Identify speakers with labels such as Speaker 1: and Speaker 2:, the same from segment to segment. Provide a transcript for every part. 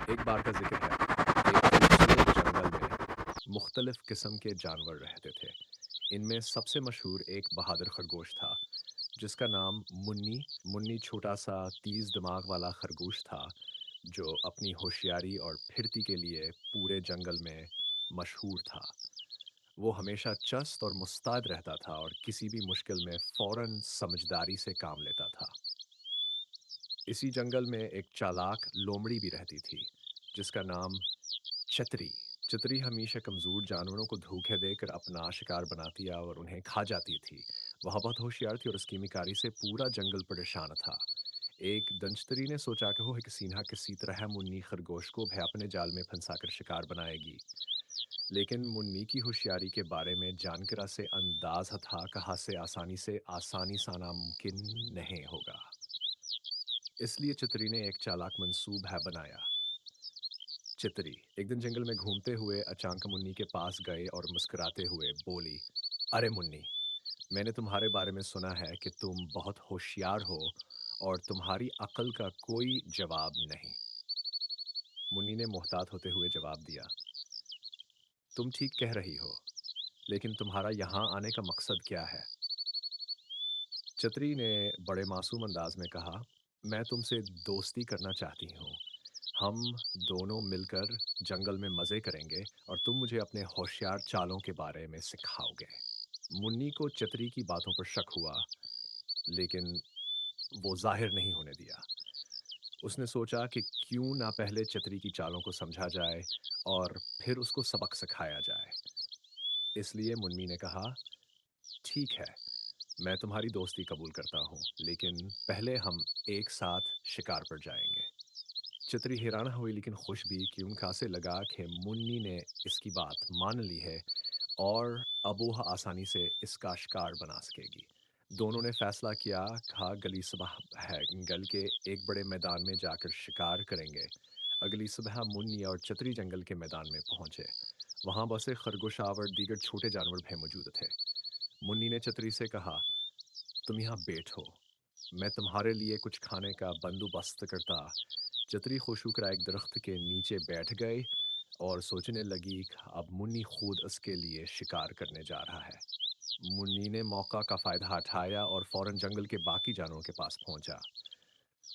Speaker 1: एक बार का जिक्र है। एक खूबसूरत जंगल में मुख्तलिफ किस्म के जानवर रहते थे। इनमें सबसे मशहूर एक बहादुर खरगोश था जिसका नाम मुन्नी मुन्नी छोटा सा तेज दिमाग वाला खरगोश था जो अपनी होशियारी और फिरती के लिए पूरे जंगल में मशहूर था। वो हमेशा चस्त और मुस्तैद रहता था और किसी भी मुश्किल में फौरन समझदारी से काम लेता था। इसी जंगल में एक चालाक लोमड़ी भी रहती थी जिसका नाम चतरी। चतरी हमेशा कमज़ोर जानवरों को धोखे देकर अपना शिकार बनाती और उन्हें खा जाती थी। वह बहुत होशियार थी और उसकी मिकारी से पूरा जंगल परेशान था। एक दंचतरी ने सोचा कि वो एक सीन्हा किसी तरह मुन्नी खरगोश को भय अपने जाल में फंसाकर शिकार बनाएगी। लेकिन मुन्नी की होशियारी के बारे में जानकर से अंदाज था कहाँ से आसानी सा नामुमकिन नहीं होगा। इसलिए चतरी ने एक चालाक मंसूब है बनाया। चितरी एक दिन जंगल में घूमते हुए अचानक मुन्नी के पास गए और मुस्कुराते हुए बोली, अरे मुन्नी, मैंने तुम्हारे बारे में सुना है कि तुम बहुत होशियार हो और तुम्हारी अक्ल का कोई जवाब नहीं। मुन्नी ने मोहतात होते हुए जवाब दिया, तुम ठीक कह रही हो, लेकिन तुम्हारा यहाँ आने का मकसद क्या है? चतरी ने बड़े मासूम अंदाज में कहा, मैं तुमसे दोस्ती करना चाहती हूँ। हम दोनों मिलकर जंगल में मज़े करेंगे और तुम मुझे अपने होशियार चालों के बारे में सिखाओगे। मुन्नी को चतरी की बातों पर शक हुआ, लेकिन वो जाहिर नहीं होने दिया। उसने सोचा कि क्यों ना पहले चतरी की चालों को समझा जाए और फिर उसको सबक सिखाया जाए। इसलिए मुन्नी ने कहा, ठीक है, मैं तुम्हारी दोस्ती कबूल करता हूँ, लेकिन पहले हम एक साथ शिकार पर जाएंगे। चतरी हैरान हुई लेकिन खुश भी कि उनका से लगा कि मुन्नी ने इसकी बात मान ली है और अब वह आसानी से इसका शिकार बना सकेगी। दोनों ने फैसला किया, कहा गली सुबह है गल के एक बड़े मैदान में जाकर शिकार करेंगे। अगली सुबह मुन्नी और चतरी जंगल के मैदान में पहुंचे। वहां बसे खरगोशावर और दीगर छोटे जानवर भी मौजूद थे। मुन्नी ने चतरी से कहा, तुम यहाँ बैठो, मैं तुम्हारे लिए कुछ खाने का बंदोबस्त करता। चतरी खुश होकर एक दरख्त के नीचे बैठ गए और सोचने लगी कि अब मुन्नी खुद उसके लिए शिकार करने जा रहा है। मुन्नी ने मौका का फ़ायदा उठाया और फौरन जंगल के बाकी जानवरों के पास पहुंचा।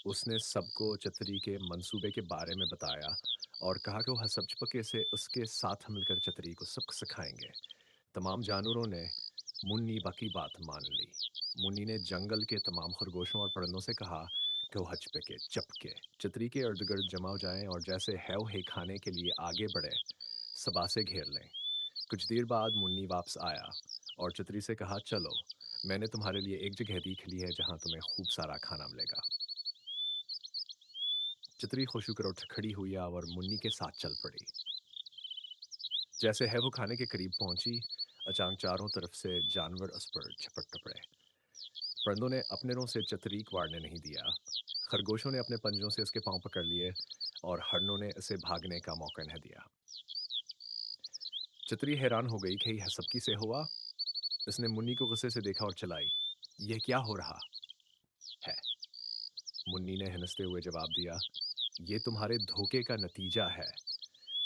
Speaker 1: उसने सबको चतरी के मंसूबे के बारे में बताया और कहा कि वह सब चुपके से उसके साथ मिलकर चतरी को सबक सिखाएंगे। तमाम जानवरों ने मुन्नी की बात मान ली। मुन्नी ने जंगल के तमाम खरगोशों और परिंदों से कहा कि वह चपके चपके चतरी के इर्द गिर्द जमा हो जाएं और जैसे हैव है खाने के लिए आगे बढ़े, सबा से घेर लें। कुछ देर बाद मुन्नी वापस आया और चतरी से कहा, चलो, मैंने तुम्हारे लिए एक जगह देख ली है जहां तुम्हें खूब सारा खाना मिलेगा। चतरी खुश होकर उठ खड़ी हुई और मुन्नी के साथ चल पड़ी। जैसे है वो खाने के करीब पहुंची, अचानक चारों तरफ से जानवर उस पर झपट पड़े। परिंदों ने अपने रों से चतरी को वारने नहीं दिया। खरगोशों ने अपने पंजों से उसके पांव पकड़ लिए और हरनों ने इसे भागने का मौका नहीं दिया। चतरी हैरान हो गई कि यह सब किसे हुआ। उसने मुन्नी को गुस्से से देखा और चिल्लाई, यह क्या हो रहा है? मुन्नी ने हंसते हुए जवाब दिया, ये तुम्हारे धोखे का नतीजा है।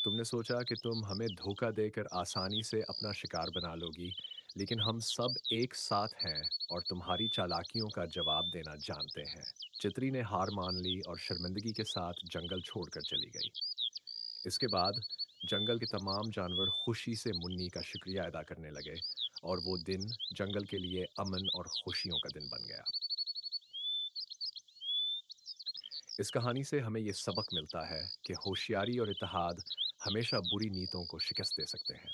Speaker 1: तुमने सोचा कि तुम हमें धोखा देकर आसानी से अपना शिकार बना लोगी, लेकिन हम सब एक साथ हैं और तुम्हारी चालाकियों का जवाब देना जानते हैं। चित्री ने हार मान ली और शर्मिंदगी के साथ जंगल छोड़कर चली गई। इसके बाद जंगल के तमाम जानवर खुशी से मुन्नी का शुक्रिया अदा करने लगे और वो दिन जंगल के लिए अमन और खुशियों का दिन बन गया। इस कहानी से हमें ये सबक मिलता है कि होशियारी और इत्तेहाद हमेशा बुरी नीतों को शिकस्त दे सकते हैं।